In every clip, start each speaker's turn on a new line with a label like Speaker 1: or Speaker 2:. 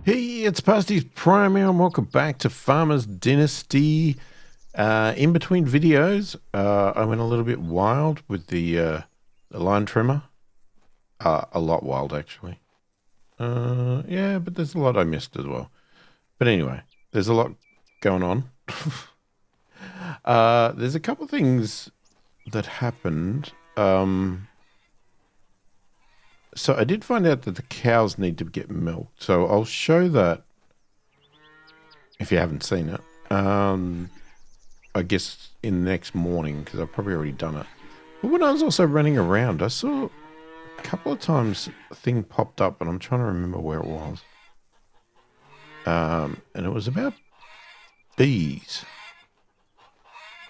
Speaker 1: Hey, it's pasthisprime here, and welcome back to Farmer's Dynasty. In between videos, I went a little bit wild with the line trimmer. A lot wild, actually. Yeah, but there's a lot I missed as well. But anyway, there's a lot going on. There's a couple things that happened. So I did find out that the cows need to get milked. So I'll show that if you haven't seen it. I guess in the next morning, because I've probably already done it. But when I was also running around, I saw a couple of times a thing popped up, and I'm trying to remember where it was. And it was about bees.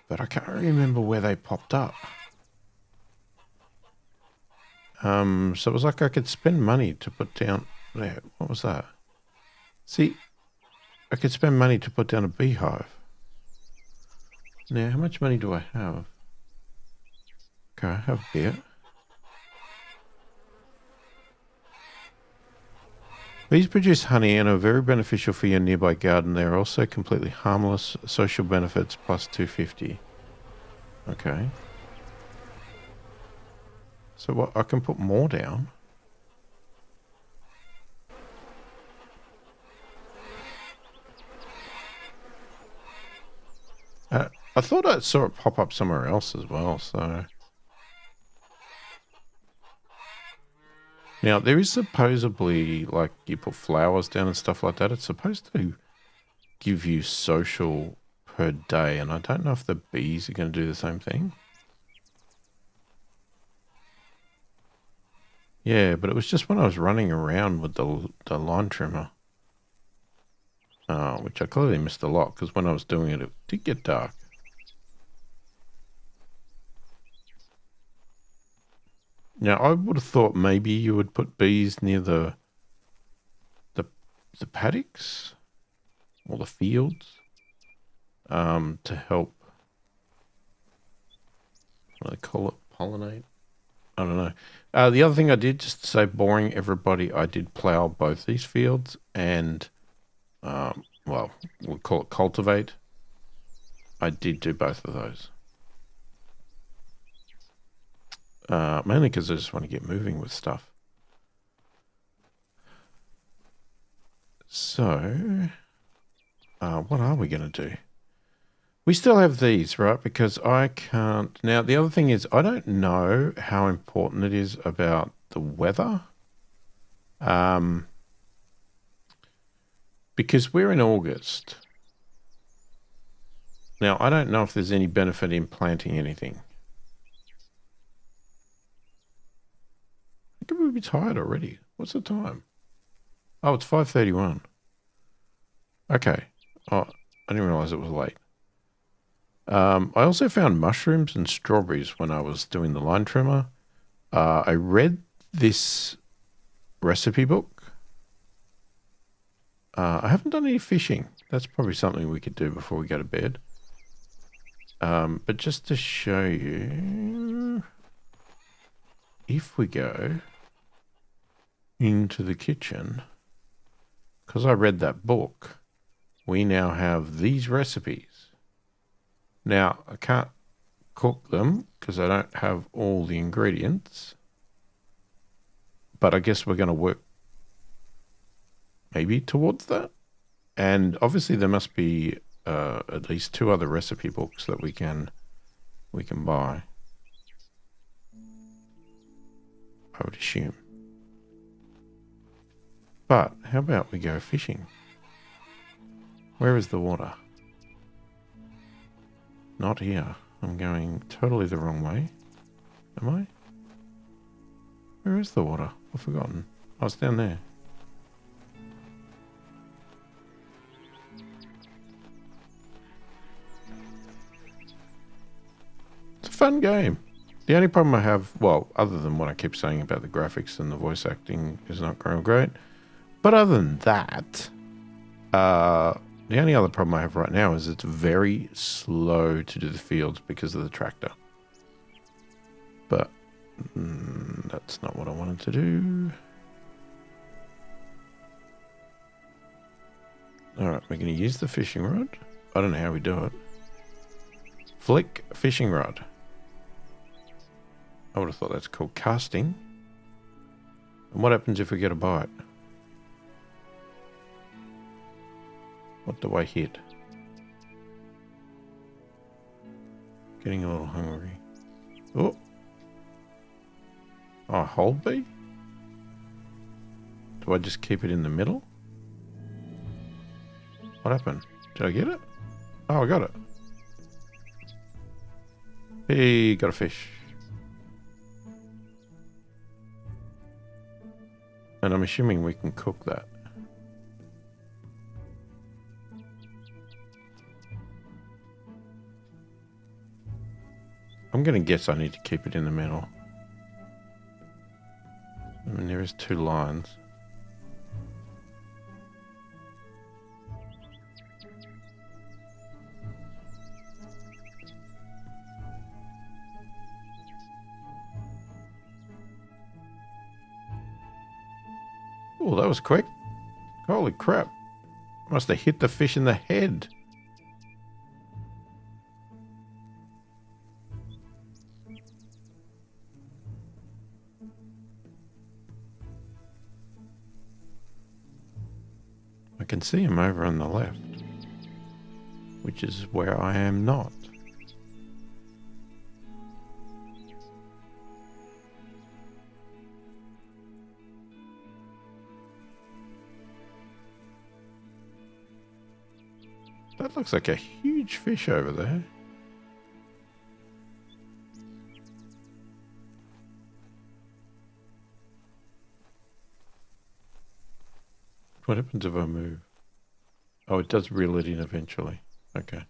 Speaker 1: But I can't remember where they popped up. So it was like I could spend money to put down... There, what was that? See, I could spend money to put down a beehive. Now, how much money do I have? Okay, I have a bit. Bees produce honey and are very beneficial for your nearby garden. They are also completely harmless. Social benefits plus 250. Okay. So what? I can put more down. I thought I saw it pop up somewhere else as well, so... Now, there is supposedly, like, you put flowers down and stuff like that. It's supposed to give you social per day, and I don't know if the bees are going to do the same thing. Yeah, but it was just when I was running around with the lawn trimmer. Which I clearly missed a lot, because when I was doing it, it did get dark. Now, I would have thought maybe you would put bees near the paddocks or the fields to help, what do they call it, pollinate? I don't know. The other thing I did, just to save boring everybody, I did plow both these fields and, well, we'll call it cultivate. I did do both of those. Mainly because I just want to get moving with stuff. So, what are we going to do? We still have these, right? Because I can't... Now, the other thing is, I don't know how important it is about the weather. Because we're in August. Now, I don't know if there's any benefit in planting anything. I think we'd be tired already. What's the time? Oh, it's 5:31. Okay. Oh, I didn't realize it was late. I also found mushrooms and strawberries when I was doing the line trimmer. I read this recipe book. I haven't done any fishing. That's probably something we could do before we go to bed. But just to show you, if we go into the kitchen, because I read that book, we now have these recipes. Now, I can't cook them because I don't have all the ingredients. But I guess we're going to work maybe towards that. And obviously there must be at least 2 other recipe books that we can buy. I would assume. But how about we go fishing? Where is the water? Not here. I'm going totally the wrong way. Am I? Where is the water? I've forgotten. Oh, it's down there. It's a fun game. The only problem I have, well, other than what I keep saying about the graphics and the voice acting is not real great, but other than that, the only other problem I have right now is it's very slow to do the fields because of the tractor. But that's not what I wanted to do. Alright, we're going to use the fishing rod. I don't know how we do it. Flick fishing rod. I would have thought that's called casting. And what happens if we get a bite? What do I hit? Getting a little hungry. Oh. Oh, hold B? Do I just keep it in the middle? What happened? Did I get it? Oh, I got it. Hey, got a fish. And I'm assuming we can cook that. I'm going to guess I need to keep it in the middle. I mean, there is 2 lines. Oh, that was quick. Holy crap. Must have hit the fish in the head. I can see him over on the left, which is where I am not. That looks like a huge fish over there. What happens if I move? Oh, it does reel it in eventually. Okay.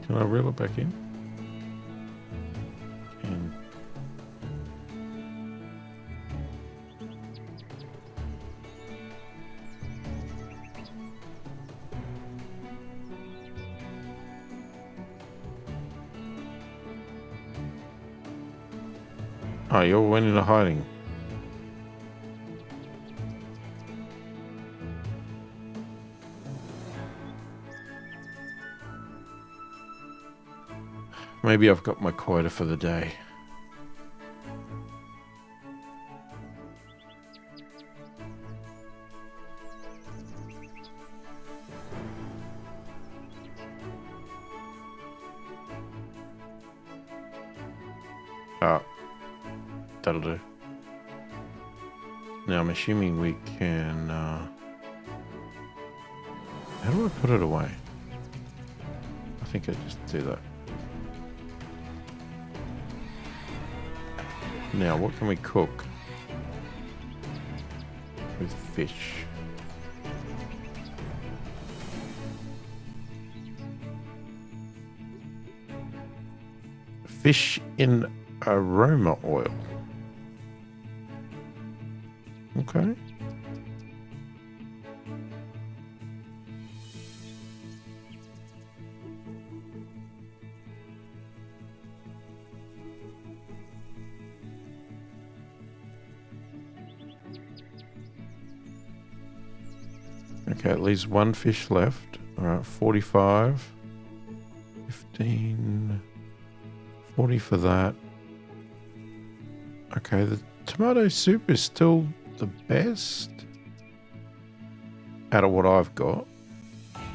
Speaker 1: Can I reel it back in? And oh, you all went into hiding. Maybe I've got my quota for the day. Oh, that'll do. Now I'm assuming we can... how do I put it away? I think I just do that. Now, what can we cook with fish? Fish in aroma oil. Okay. Okay, at least 1 fish left. All right, 45, 15, 40 for that. Okay, the tomato soup is still the best out of what I've got.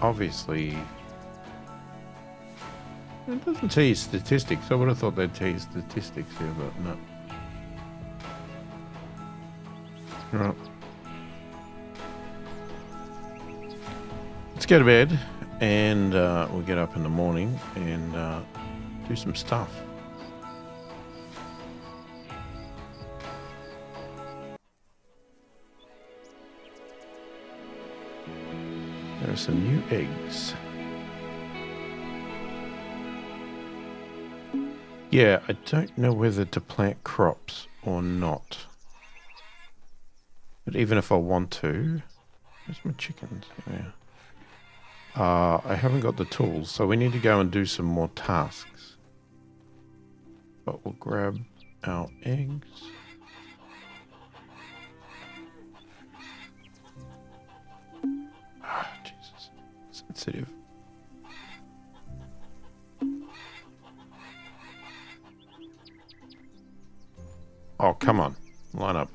Speaker 1: Obviously, it doesn't tell you statistics. I would have thought they'd tell you statistics here, but no. All right. Let's go to bed, and we'll get up in the morning and do some stuff. There are some new eggs. Yeah, I don't know whether to plant crops or not. But even if I want to... Where's my chickens? Yeah. I haven't got the tools, so we need to go and do some more tasks. But we'll grab our eggs. Ah, Jesus. Sensitive. Oh, come on. Line up.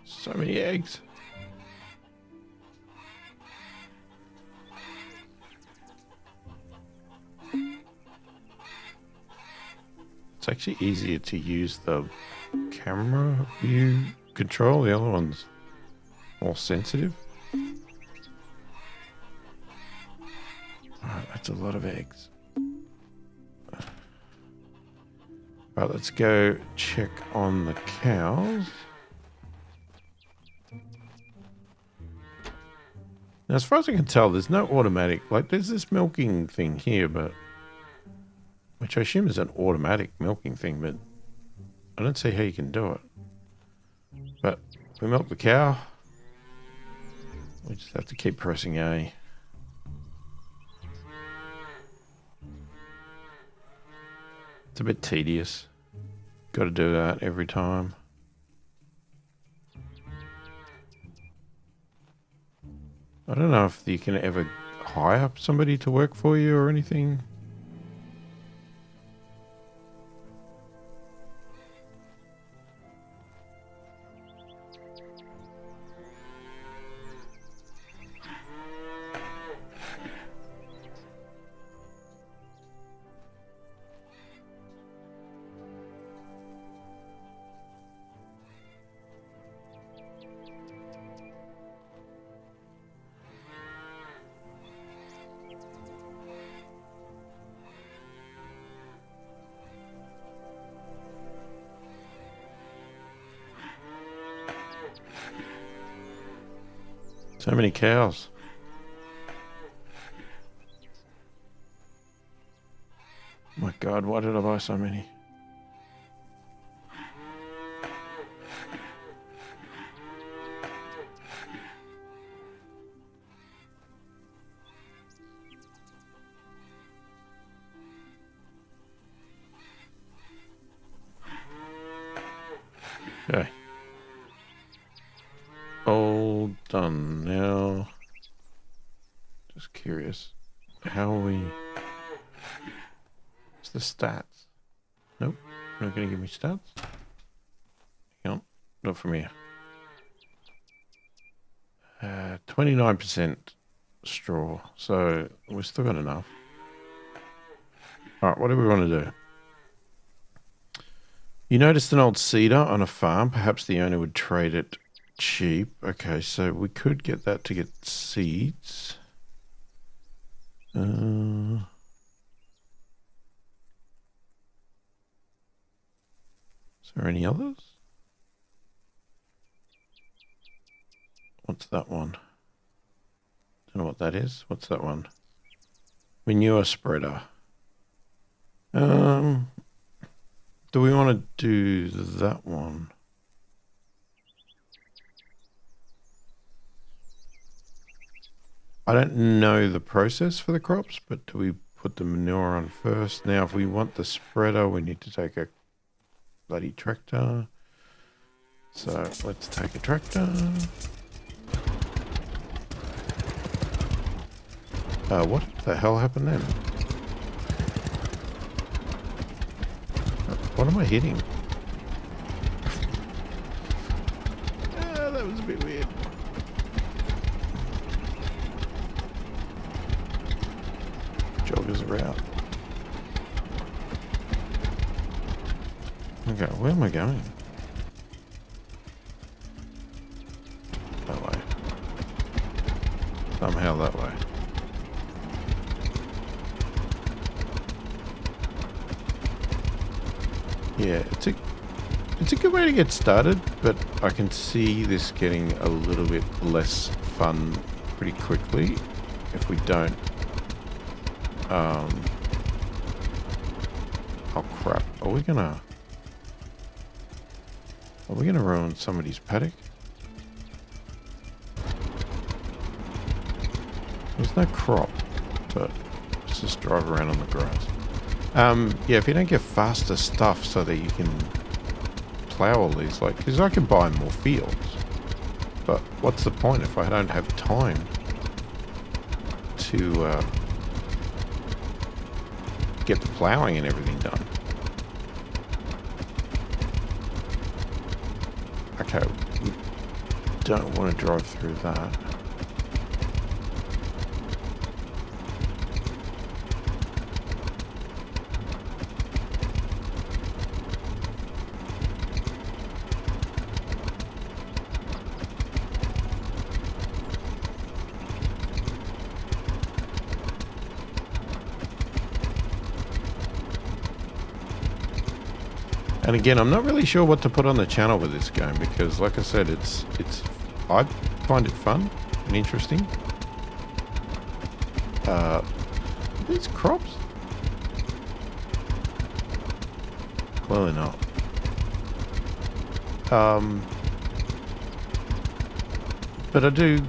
Speaker 1: So many eggs. It's actually easier to use the camera view control. The other one's more sensitive. Alright, that's a lot of eggs. Right, let's go check on the cows. Now, as far as I can tell, there's no automatic... Like, there's this milking thing here, but... Which I assume is an automatic milking thing, but... I don't see how you can do it. But, we milk the cow. We just have to keep pressing A. It's a bit tedious. Got to do that every time. I don't know if you can ever hire somebody to work for you or anything. So many cows. My God, why did I buy so many? Okay. All done now. Just curious. How are we... What's the stats? Nope. Not going to give me stats. Nope. Not from here. 29% straw. So we've still got enough. Alright, what do we want to do? You noticed an old cedar on a farm. Perhaps the owner would trade it cheap. Okay, so we could get that to get seeds. Is there any others? What's that one? Don't know what that is. What's that one? Manure spreader. Do we want to do that one? I don't know the process for the crops, but do we put the manure on first? Now, if we want the spreader, we need to take a bloody tractor. So let's take a tractor. What the hell happened then? What am I hitting? That was a bit weird. Joggers are out. Okay, where am I going? That way. Somehow that way. Yeah, it's a good way to get started, but I can see this getting a little bit less fun pretty quickly. if we don't. Oh crap! Are we gonna ruin somebody's paddock? There's no crop, but let's just drive around on the grass. Yeah, if you don't get faster stuff so that you can plow all these, like, because I can buy more fields, but what's the point if I don't have time to get the plowing and everything done? Okay, we don't want to drive through that. And again, I'm not really sure what to put on the channel with this game because, like I said, I find it fun and interesting. Are these crops? Clearly not. But I do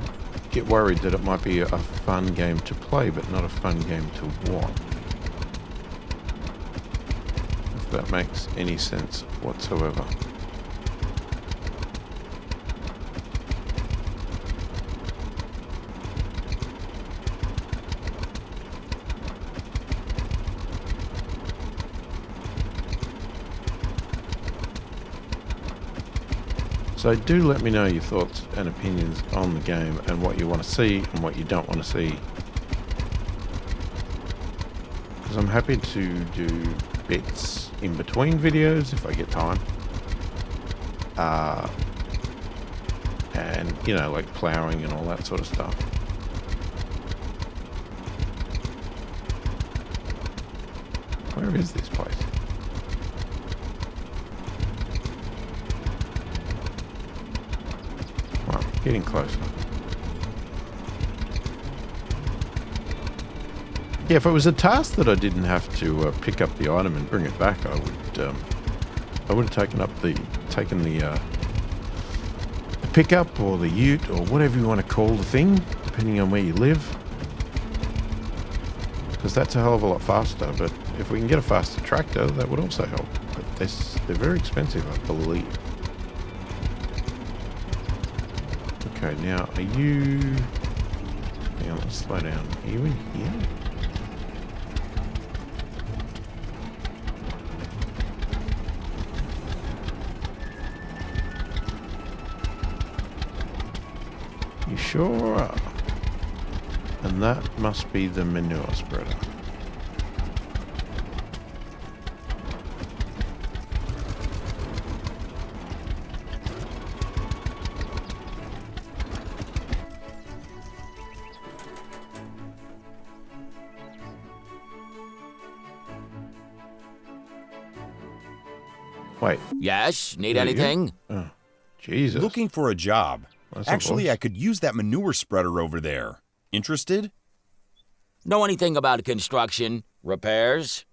Speaker 1: get worried that it might be a fun game to play, but not a fun game to watch. If that makes any sense whatsoever. So do let me know your thoughts and opinions on the game and what you want to see and what you don't want to see. Because I'm happy to do bits in between videos if I get time. And, you know, like ploughing and all that sort of stuff. Where is this place? Well, getting closer. Yeah, if it was a task that I didn't have to pick up the item and bring it back, I would have taken the pickup or the ute or whatever you want to call the thing, depending on where you live, because that's a hell of a lot faster. But if we can get a faster tractor, that would also help. But they're very expensive, I believe. Okay, now are you? Hang on, let's slow down. Are you in here? You sure are. And that must be the manure spreader. Wait.
Speaker 2: Yes? Need
Speaker 1: There you go.
Speaker 2: anything?
Speaker 1: Oh, Jesus.
Speaker 3: Looking for a job.
Speaker 1: That's a
Speaker 3: Actually,
Speaker 1: voice.
Speaker 3: I could use that manure spreader over there. Interested?
Speaker 2: Know anything about construction? Repairs?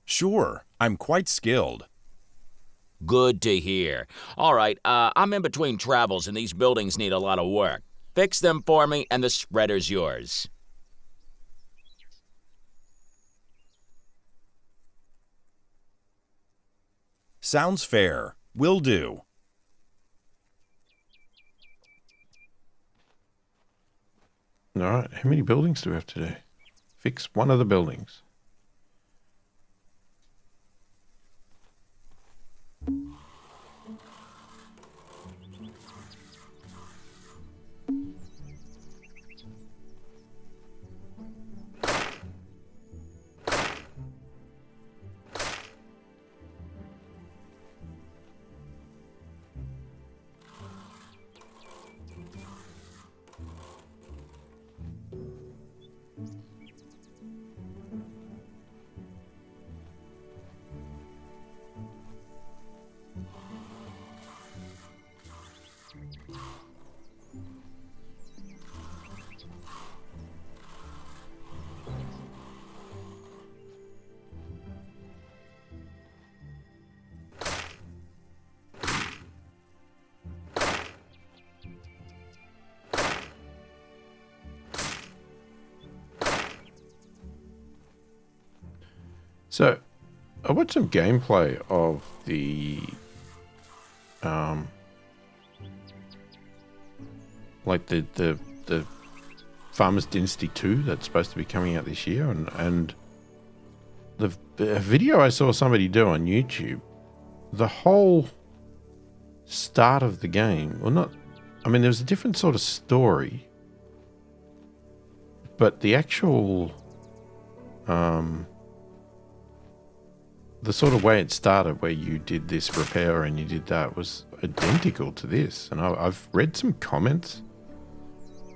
Speaker 3: Sure. I'm quite skilled.
Speaker 2: Good to hear. All right, I'm in between travels and these buildings need a lot of work. Fix them for me and the spreader's yours.
Speaker 3: Sounds fair. Will do.
Speaker 1: All right, how many buildings do we have to do? Fix one of the buildings. So, I watched some gameplay of the, like the Farmers Dynasty 2 that's supposed to be coming out this year, and the video I saw somebody do on YouTube, the whole start of the game, well, not, I mean, there's a different sort of story, but the actual, the sort of way it started, where you did this repair and you did that, was identical to this. And I've read some comments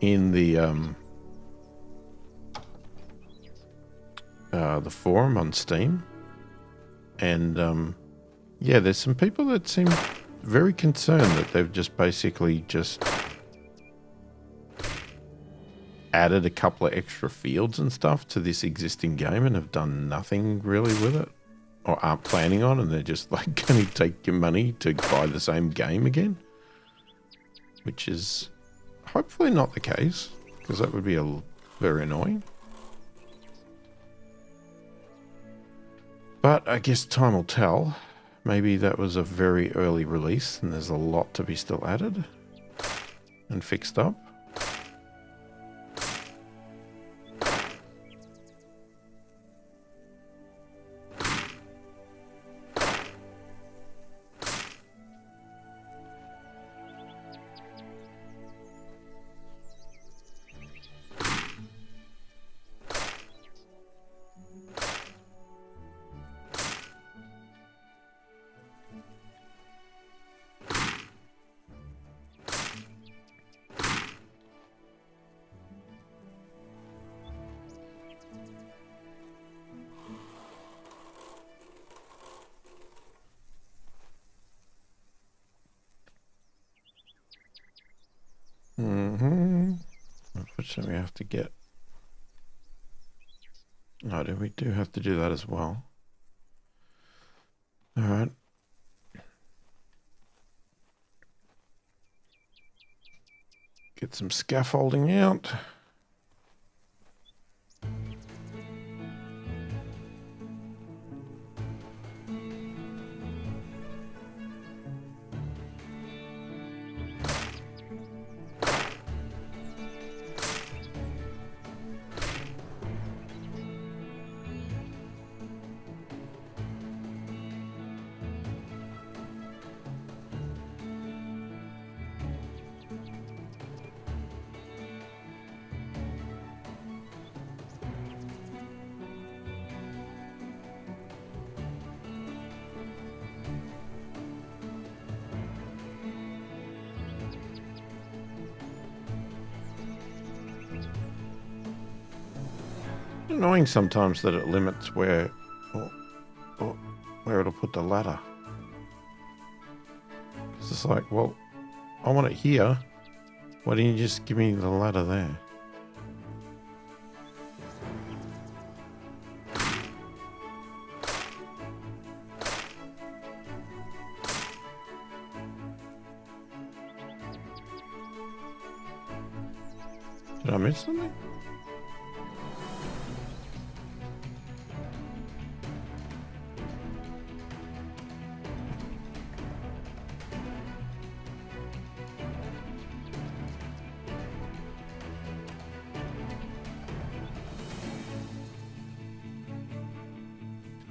Speaker 1: in the forum on Steam, and yeah, there's some people that seem very concerned that they've just basically just added a couple of extra fields and stuff to this existing game and have done nothing really with it, or aren't planning on, and they're just like going to take your money to buy the same game again, which is hopefully not the case, because that would be very annoying. But I guess time will tell. Maybe that was a very early release and there's a lot to be still added and fixed up. Unfortunately, we have to get... No, we do have to do that as well. Alright. Get some scaffolding out. Annoying sometimes that it limits where where it'll put the ladder. It's just like, well, I want it here. Why didn't you just give me the ladder there? Did I miss something?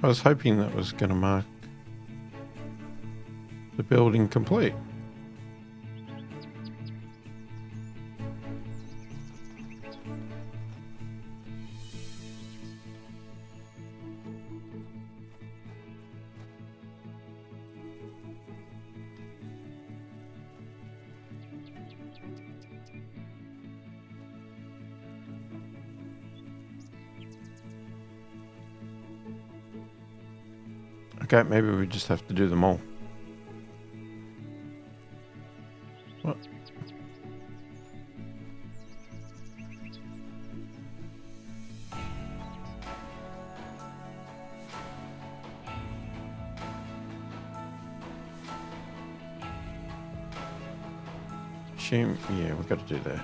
Speaker 1: I was hoping that was going to mark the building complete. Okay, maybe we just have to do them all. What? Assume, yeah, we've got to do that.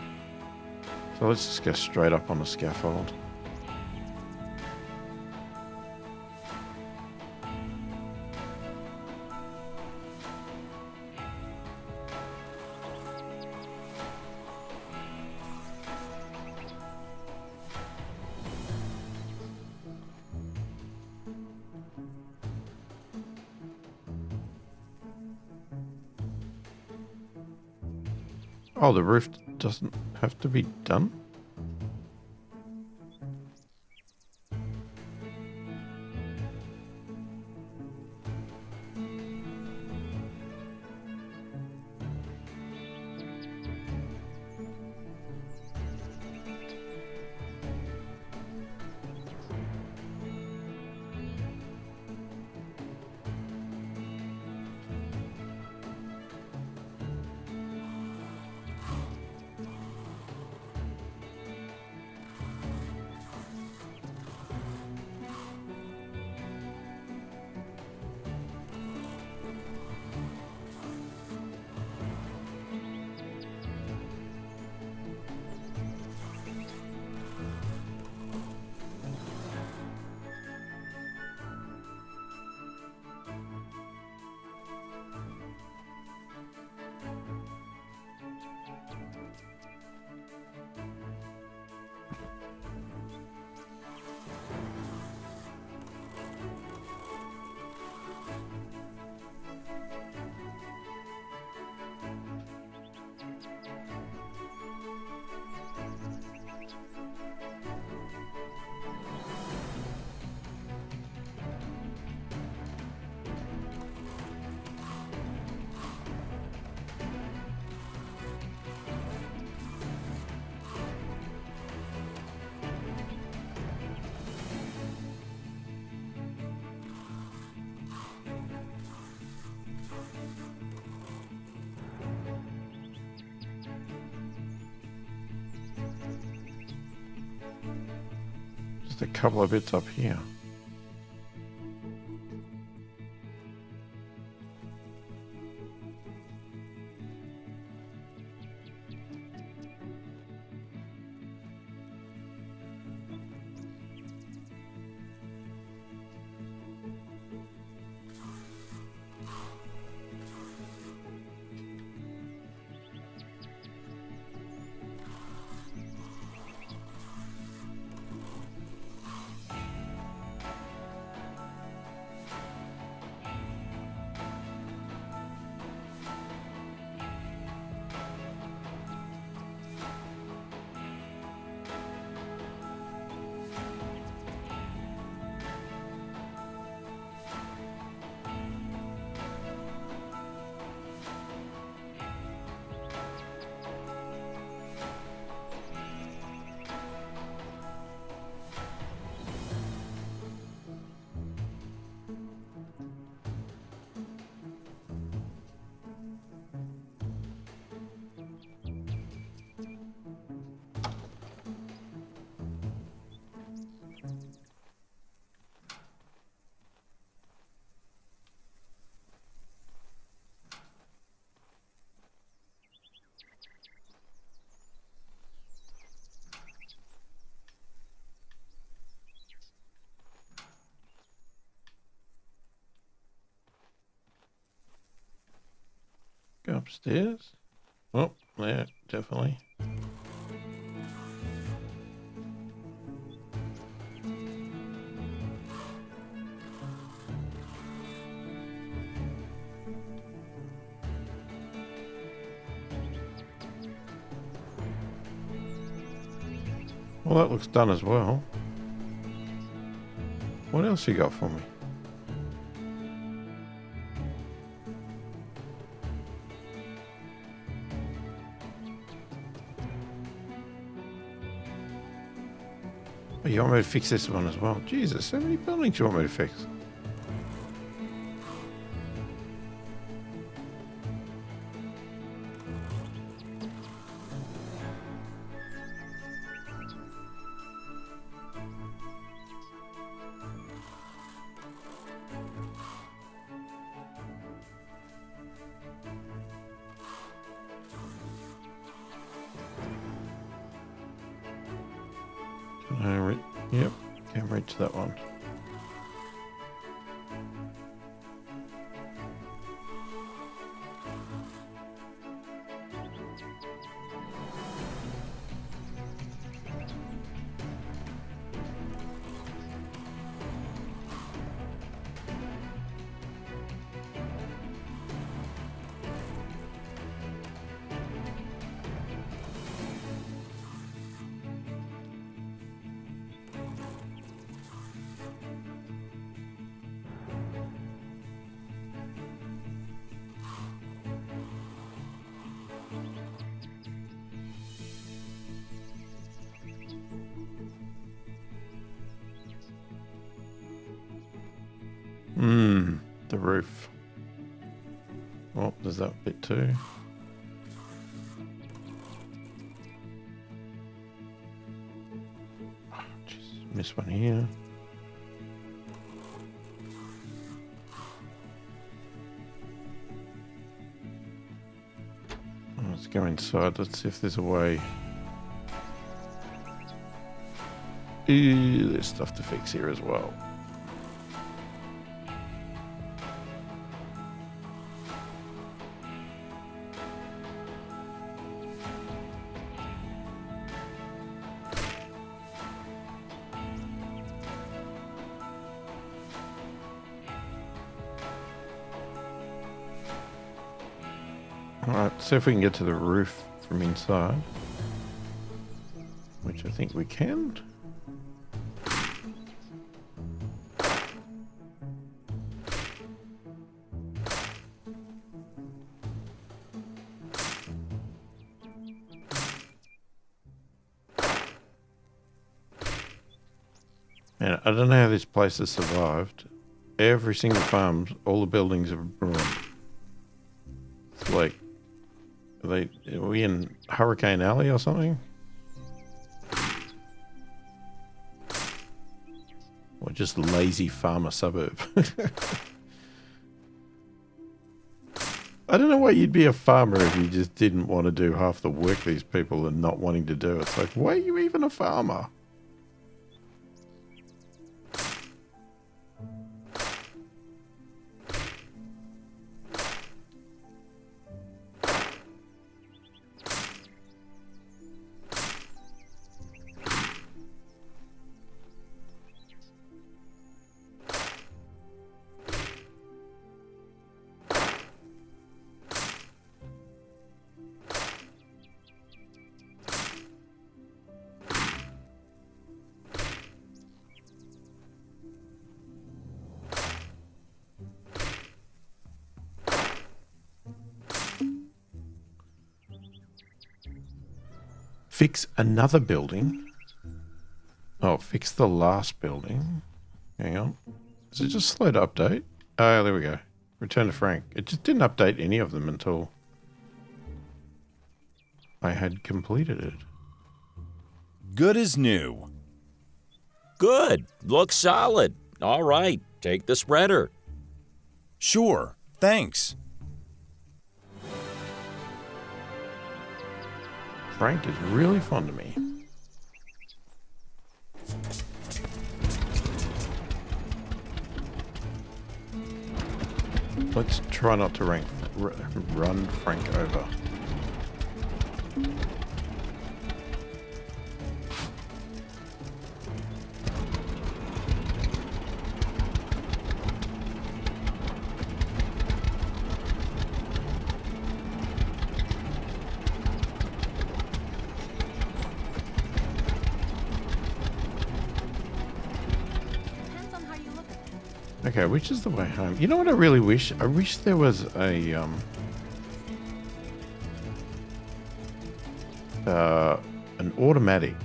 Speaker 1: So let's just go straight up on the scaffold. Oh, the roof doesn't have to be done? Just a couple of bits up here. Go upstairs. Oh, yeah, definitely. Well, that looks done as well. What else you got for me? Oh, you want me to fix this one as well? Jesus, how many buildings you want me to fix? Yep, can't reach that one. roof. Oh, there's that bit too. Oh, jeez, missed one here. Oh, let's go inside. Let's see if there's a way. Ew, there's stuff to fix here as well. Alright, see if we can get to the roof from inside. Which I think we can. Man, I don't know how this place has survived. Every single farm, all the buildings have ruined. It's like, are we in Hurricane Alley or something? Or just lazy farmer suburb? I don't know why you'd be a farmer if you just didn't want to do half the work these people are not wanting to do. It's like, why are you even a farmer? Fix another building. Oh, fix the last building. Hang on. Is it just slow to update? Oh, there we go. Return to Frank. It just didn't update any of them until I had completed it.
Speaker 3: Good as new.
Speaker 2: Good. Looks solid. All right. Take the spreader.
Speaker 3: Sure, thanks.
Speaker 1: Frank is really fond of me. Let's try not to run Frank over. Okay, which is the way home? You know what I really wish? I wish there was a an automatic.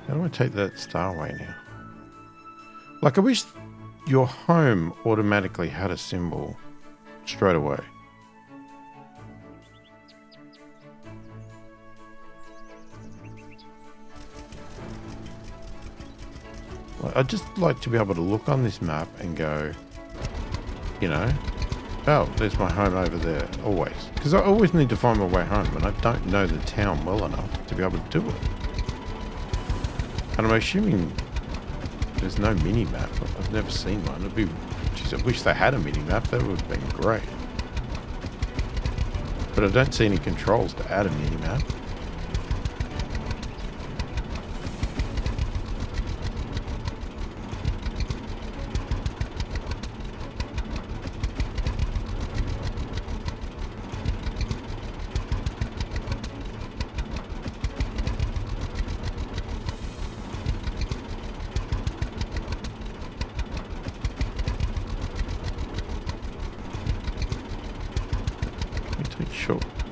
Speaker 1: How do I take that star away now? Like, I wish your home automatically had a symbol straight away. I'd just like to be able to look on this map and go, you know, oh, there's my home over there, always. Because I always need to find my way home, and I don't know the town well enough to be able to do it. And I'm assuming there's no mini-map. I've never seen one. It'd be, geez, I wish they had a mini-map. That would have been great. But I don't see any controls to add a mini-map.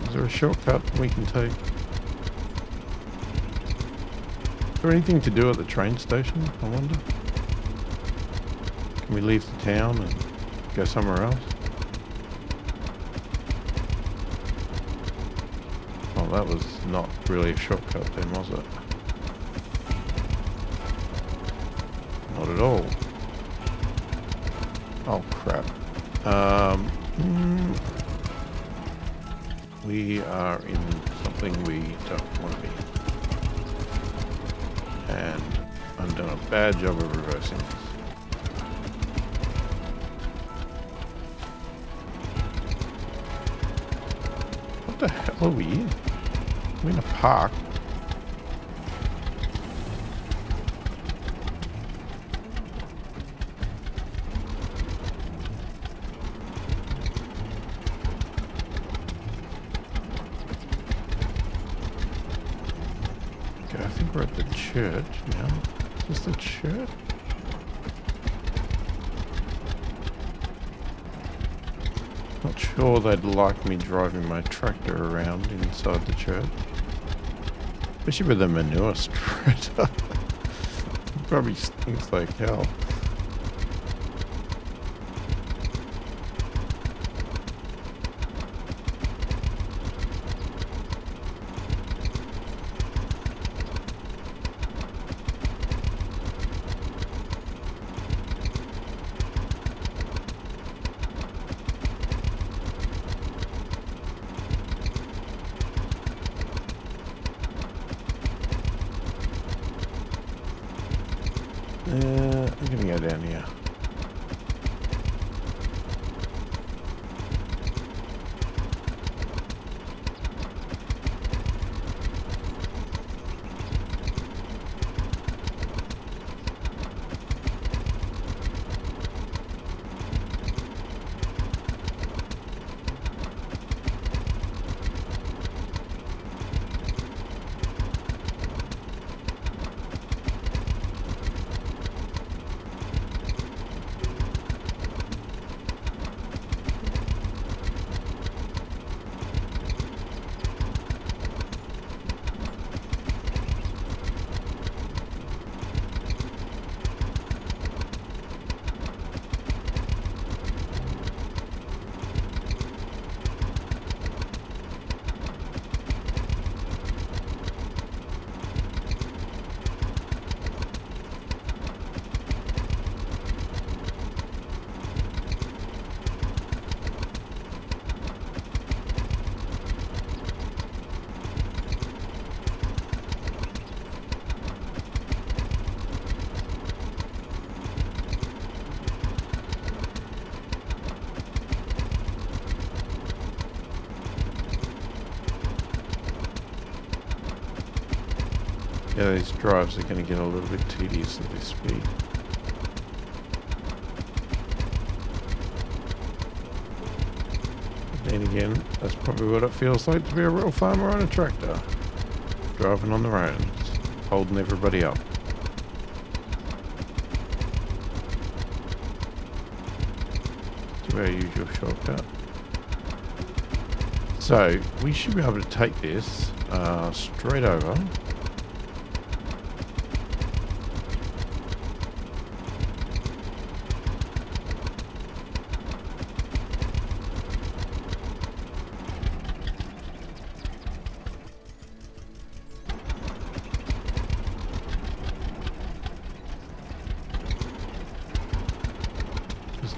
Speaker 1: Is there a shortcut we can take? Is there anything to do at the train station, I wonder? Can we leave the town and go somewhere else? Oh, that was not really a shortcut then, was it? Not at all. Oh, crap. We are in something we don't want to be in. And I've done a bad job of reversing this. What the hell are we in? We're in a park. Okay, I think we're at the church now. Is this the church? Not sure they'd like me driving my tractor around inside the church. Especially with the manure spreader. It probably stinks like hell. I'm gonna go down here. Yeah, these drives are going to get a little bit tedious at this speed. But then again, that's probably what it feels like to be a real farmer on a tractor. Driving on the roads, holding everybody up. To our usual shortcut. So, we should be able to take this straight over.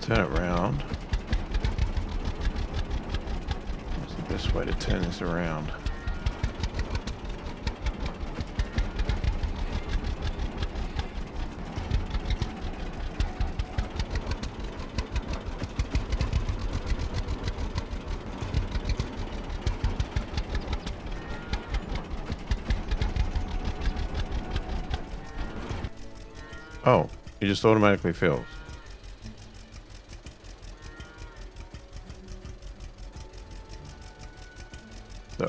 Speaker 1: Turn it around. What's the best way to turn this around? Oh, it just automatically fills.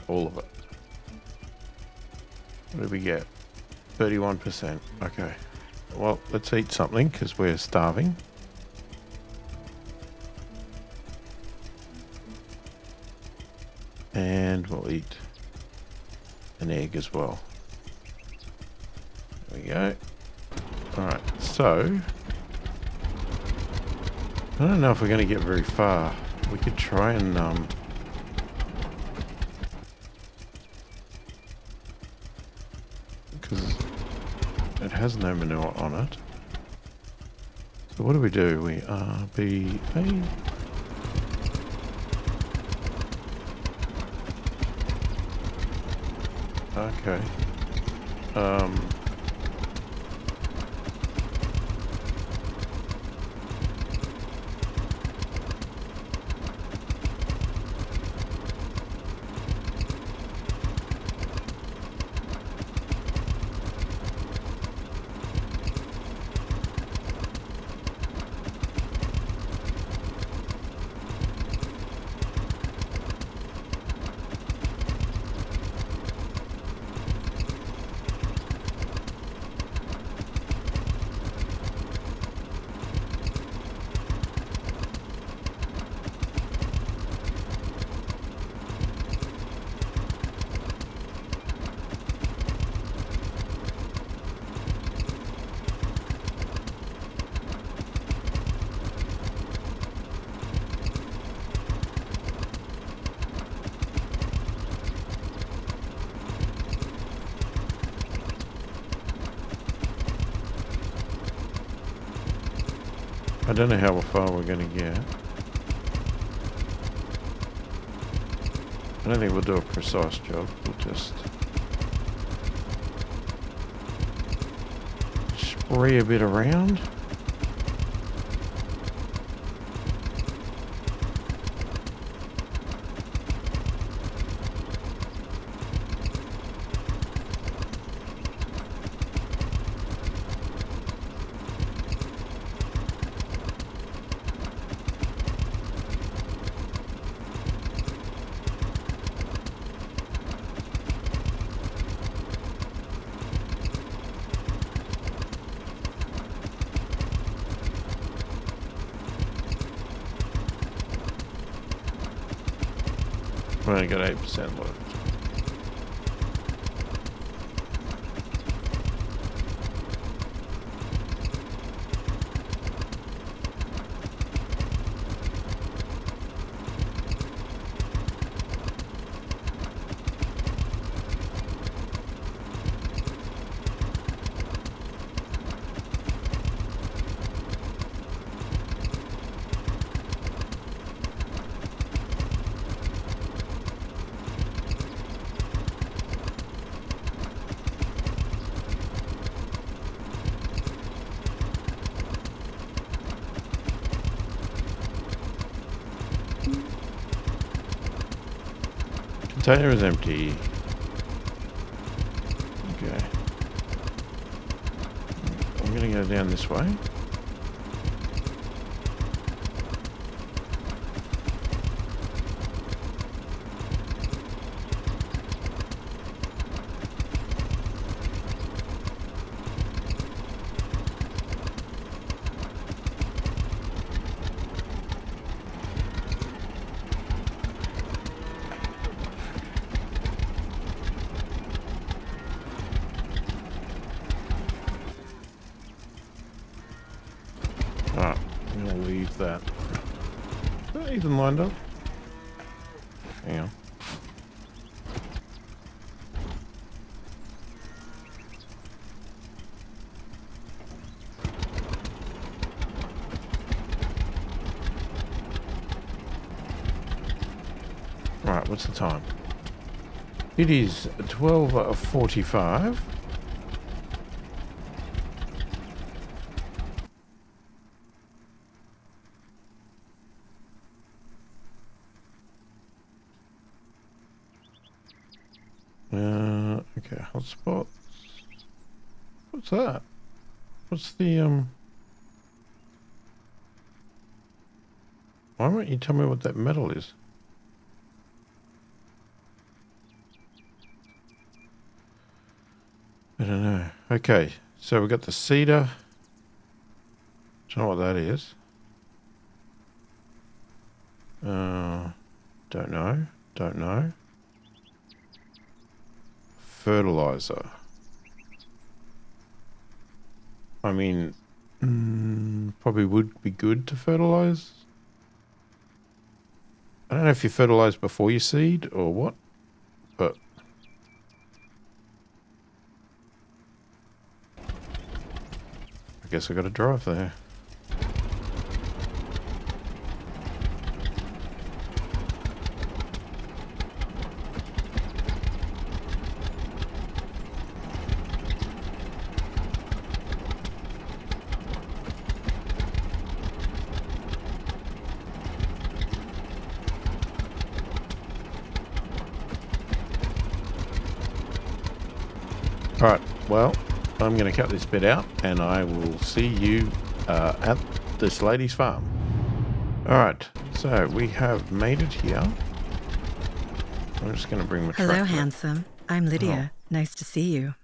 Speaker 1: All of it. What did we get? 31%. Okay. Well, let's eat something because we're starving. And we'll eat an egg as well. There we go. Alright, so I don't know if we're going to get very far. We could try and because it has no manure on it. So what do? We RBA. Okay. I don't know how far we're going to get. I don't think we'll do a precise job. We'll just spray a bit around. We only got 8% left. Container is empty. Okay. I'm gonna go down this way. Alright, I'm gonna leave that. Is that even lined up? Hang on. Right, what's the time? It is 12:45. Okay, hotspots. What's that? What's the, Why won't you tell me what that metal is? I don't know. Okay, so we've got the cedar. Do you know what that is? Don't know. Don't know. Fertilizer. I mean, Probably would be good to fertilize. I don't know if you fertilize before you seed or what, but I guess I got to drive there. Alright, well, I'm going to cut this bit out and I will see you at this lady's farm. Alright, so we have made it here. I'm just going to bring my
Speaker 4: Hello,
Speaker 1: tractor.
Speaker 4: handsome. I'm Lydia. Nice to see you.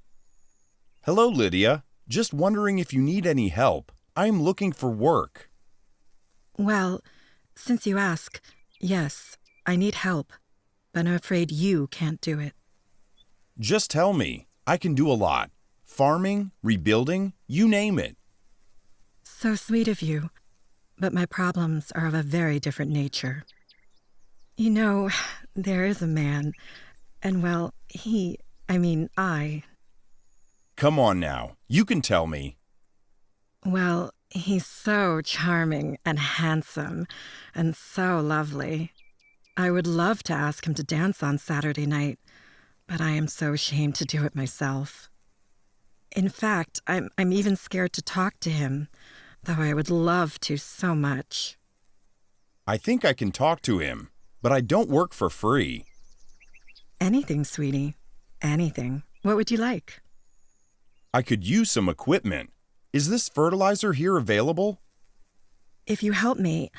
Speaker 3: Hello, Lydia. Just wondering if you need any help. I'm looking for work.
Speaker 4: Well, since you ask, yes, I need help, but I'm afraid you can't do it.
Speaker 3: Just tell me. I can do a lot. Farming, rebuilding, you name it.
Speaker 4: So sweet of you, but my problems are of a very different nature. You know, there is a man, and well, I...
Speaker 3: Come on now. You can tell me.
Speaker 4: Well, he's so charming and handsome and so lovely. I would love to ask him to dance on Saturday night, but I am so ashamed to do it myself. In fact, I'm even scared to talk to him, though I would love to so much.
Speaker 3: I think I can talk to him, but I don't work for free.
Speaker 4: Anything, sweetie. Anything. What would you like?
Speaker 3: I could use some equipment. Is this fertilizer here available?
Speaker 4: If you help me,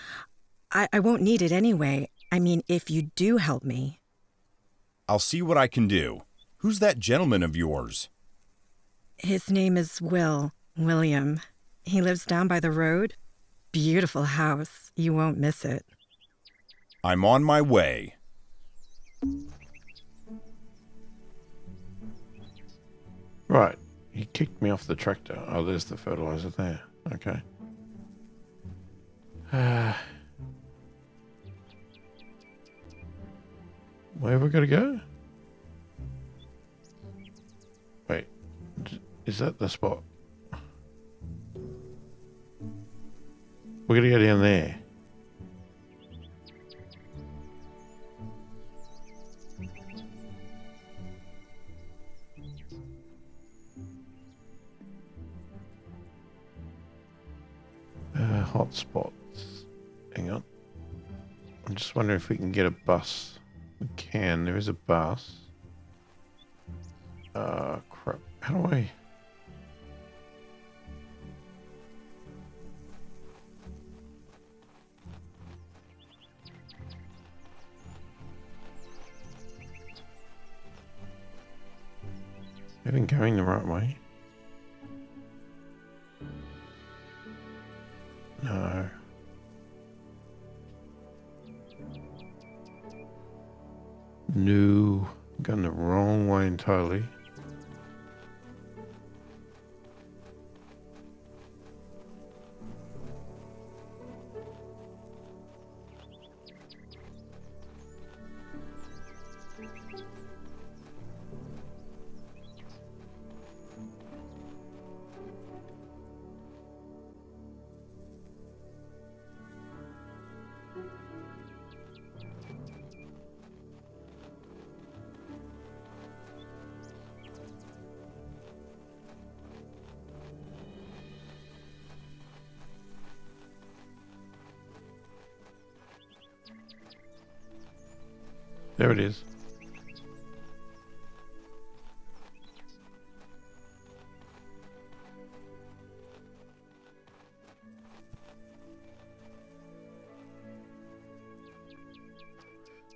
Speaker 4: I won't need it anyway. I mean, if you do help me.
Speaker 3: I'll see what I can do. Who's that gentleman of yours?
Speaker 4: His name is William. He lives down by the road. Beautiful house. You won't miss it.
Speaker 3: I'm on my way.
Speaker 1: Right, he kicked me off the tractor. Oh, there's the fertilizer there. Okay. Where have we got to go? Wait, is that the spot? We're going to go down there. Hot spots. Hang on. I'm just wondering if we can get a bus. We can. There is a bus. Crap. How do I... I've been going the right way. No. No. Gone the wrong way entirely. There it is.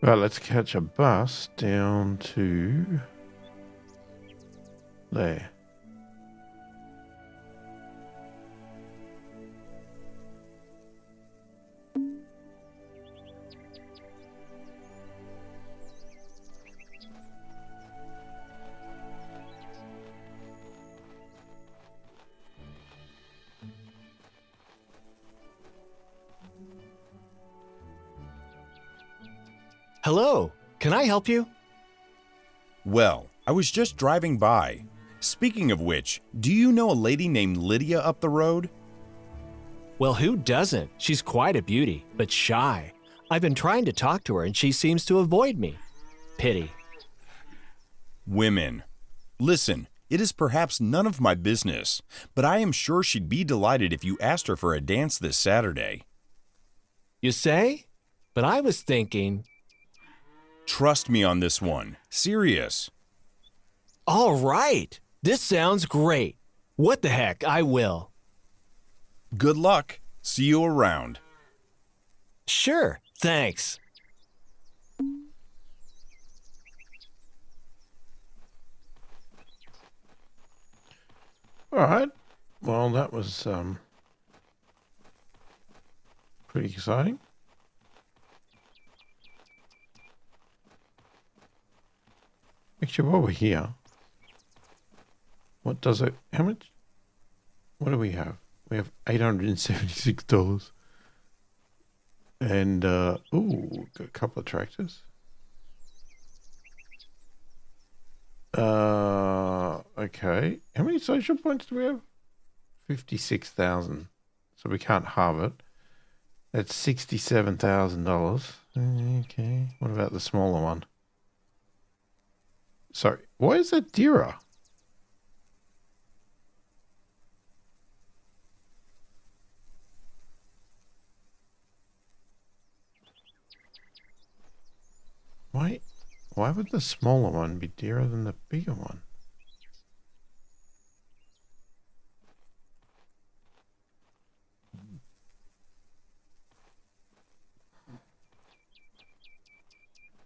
Speaker 1: Right, let's catch a bus down to there.
Speaker 5: Hello, can I help you?
Speaker 3: Well, I was just driving by. Speaking of which, do you know a lady named Lydia up the road?
Speaker 5: Well, who doesn't? She's quite a beauty, but shy. I've been trying to talk to her and she seems to avoid me. Pity.
Speaker 3: Women. Listen, it is perhaps none of my business, but I am sure she'd be delighted if you asked her for a dance this Saturday.
Speaker 5: You say? But I was thinking...
Speaker 3: Trust me on this one. Serious.
Speaker 5: All right, this sounds great. What the heck, I will.
Speaker 3: Good luck. See you around.
Speaker 5: Sure, thanks.
Speaker 1: All right. Well, that was pretty exciting. Actually, while we're here, what does it? How much? What do we have? We have $876, and ooh, got a couple of tractors. Okay. How many social points do we have? 56,000. So we can't halve it. That's $67,000. Okay. What about the smaller one? Sorry. Why is that dearer? Why would the smaller one be dearer than the bigger one?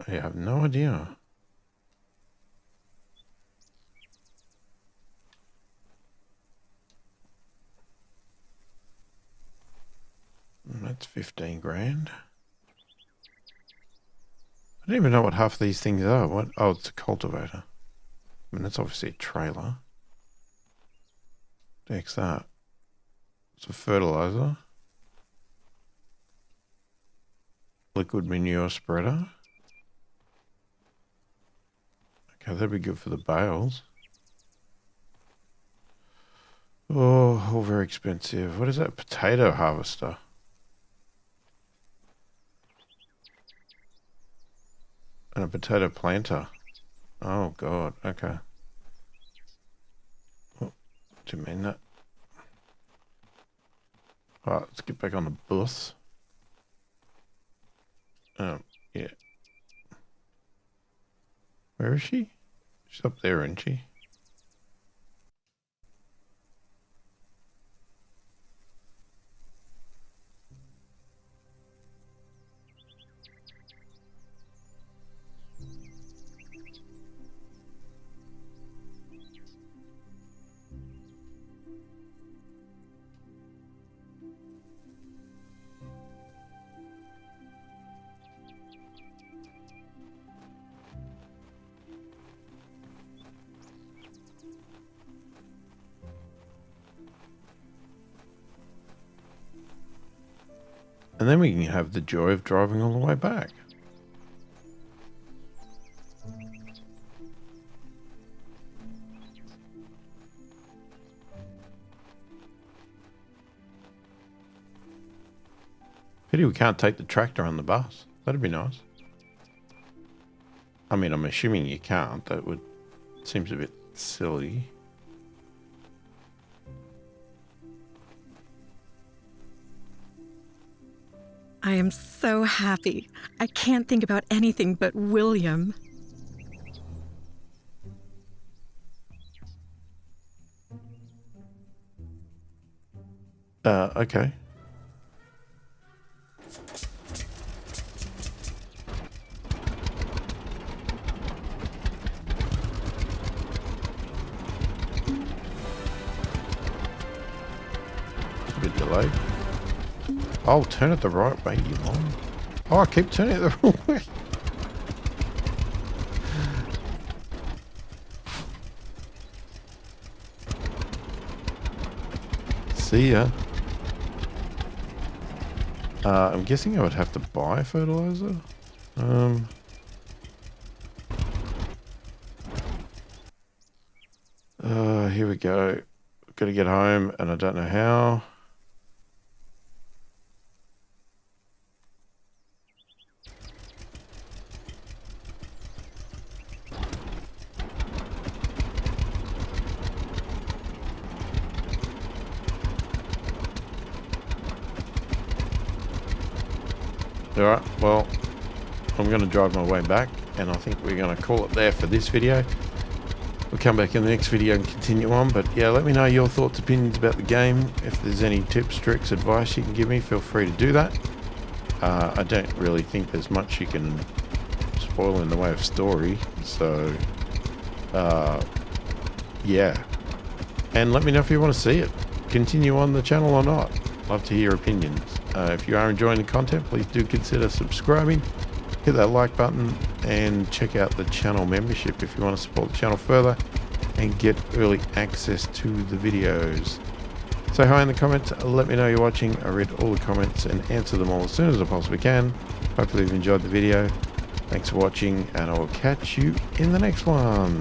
Speaker 1: I have no idea. That's 15 grand. I don't even know what half these things are. What? Oh, it's a cultivator. I mean, that's obviously a trailer. The heck's that? It's a fertilizer. Liquid manure spreader. Okay, that'd be good for the bales. Oh, all very expensive. What is that? Potato harvester. And a potato planter. Oh, God. Okay. Oh, do you mean that? Alright, let's get back on the bus. Yeah. Where is she? She's up there, isn't she? And then we can have the joy of driving all the way back. Pity we can't take the tractor on the bus. That'd be nice. I mean, I'm assuming you can't. That would seems a bit silly.
Speaker 4: I am so happy. I can't think about anything but William.
Speaker 1: Okay. It's a bit delayed. Oh, turn it the right way, you long. Oh, I keep turning it the wrong way. See ya. I'm guessing I would have to buy fertilizer. here we go. Got to get home, and I don't know how. Alright, well, I'm going to drive my way back, and I think we're going to call it there for this video. We'll come back in the next video and continue on, but yeah, let me know your thoughts, opinions about the game. If there's any tips, tricks, advice you can give me, feel free to do that. I don't really think there's much you can spoil in the way of story, so yeah. And let me know if you want to see it continue on the channel or not. Love to hear opinions. If you are enjoying the content, please do consider subscribing, hit that like button, and check out the channel membership if you want to support the channel further and get early access to the videos. Say hi in the comments, let me know you're watching. I read all the comments and answer them all as soon as I possibly can. Hopefully you've enjoyed the video. Thanks for watching, and I will catch you in the next one.